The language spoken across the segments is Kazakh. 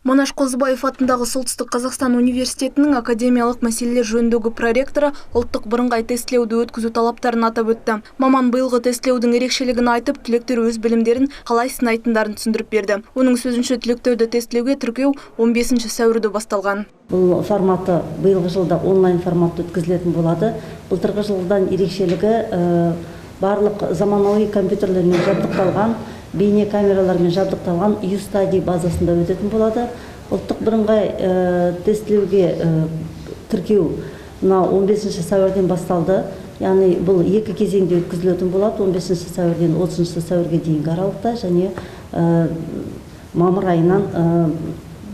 Манаш Қозыбаев атындағы Солтүстік Қазақстан университетінің академиялық мәселелер жөніндегі проректоры ұлттық бірыңғай тестілеуді өткізу талаптарын атап өтті. Маман биылғы тестілеудің ерекшелігін айтып, түлектер өз білімдерін қалай сынайтындарын түсіндіріп берді. Оның сөзінше, түлектерді тестілеуге тіркеу 15 сәуірде басталған. Бұл форматы биылғы жылда онлайн форматта өткізілетін болады. Былтырғы жылдан ерекшелігі барлық заманауи компьютерлермен жабдықталған, бейне камералармен жабдықталған U-Study базасында өтетін болады. Ұлттық бірыңғай тестілеуге тіркеу 15 сәуірден басталды. Яғни бұл екі кезеңде өткізілетін болады. 15 сәуірден 30 сәуірге дейінгі аралықта және мамыр айынан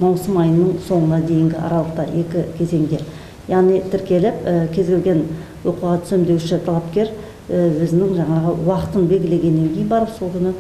маусым айының соңына дейінгі аралықта екі кезеңде. Яғни тіркеліп, кез келген оқуға түсем деуші талапкер өзінің жаңағы уақытын белгілегеннен кейін барып сол күні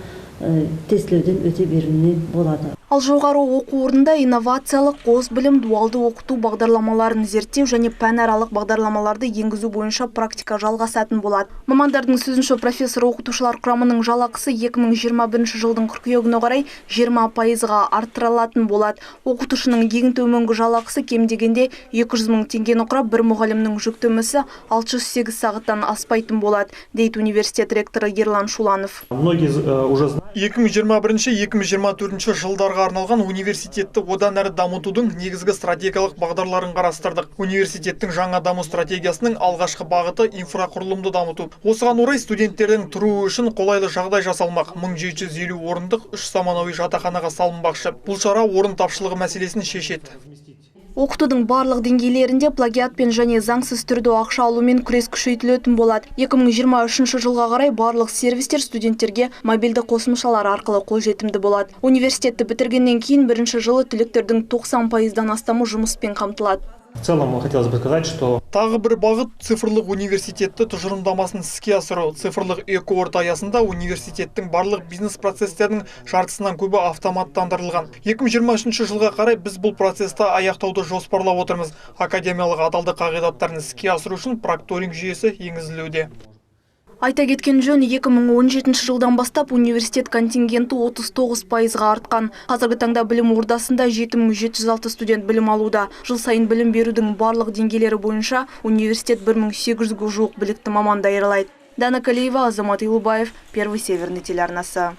тестілеуден өте беруіне болады. Ал жоғары оқу орнында инновациялық қос білім дуалды оқыту бағдарламаларын зерттеу және пәнаралық бағдарламаларды енгізу бойынша практика жалғасатын болады. Мамандардың сөзінше, профессор оқытушылар құрамының жалақысы 2021 жылдың қыркүйегіне қарай 20%-ға арттырылатын болады. Оқытушының ең төменгі жалақысы кем дегенде 200 мың теңгені құрап, бір мұғалімнің жүктемесі 608 сағаттан аспайтын болады, дейді университет ректоры Ерлан Шуланов. 2021-2024 жылдарға арналған университетті одан әрі дамытудың негізгі стратегиялық бағдарларын қарастырдық. Университеттің жаңа даму стратегиясының алғашқы бағыты инфрақұрылымды дамыту. Осыған орай студенттердің тұруы үшін қолайлы жағдай жасалмақ. 1750 орындық 3 заманауи жатақханаға салынбақшы. Бұл шара орын тапшылығы мәселесін шешеді. Оқытудың барлық деңгейлерінде плагиатпен және заңсыз түрде ақша алумен күрес күшейтілетін болады. 2023 жылға қарай барлық сервистер студенттерге мобильді қосымшалар арқылы қолжетімді болады. Университетті бітіргеннен кейін бірінші жылы түлектердің 90%-дан астамы жұмыспен қамтылады. В целом, хотелось бы сказать, что тағы бір бағыт цифрлық университетті тұжырымдамасын іске асыру. Цифрлық эко-орта аясында университеттің барлық бизнес процестерінің жартысынан көбі автоматтандырылған. 2023 жылға қарай біз бұл процесті аяқтауды жоспарлап отырмыз. Академиялық адалдық қағидаттарын іске асыру үшін прокторинг жүйесі енгізілуде. Айта кеткен жөн, 2017 жылдан бастап университет контингенті 39%-ға артқан. Қазіргі таңда білім ордасында 7706 студент білім алуда. Жыл сайын білім берудің барлық деңгейлері бойынша университет 1800-ге жуық білікті маман даярлайды. Дана Калиева, Азамат Илубаев, Первый Северный телеарнасы.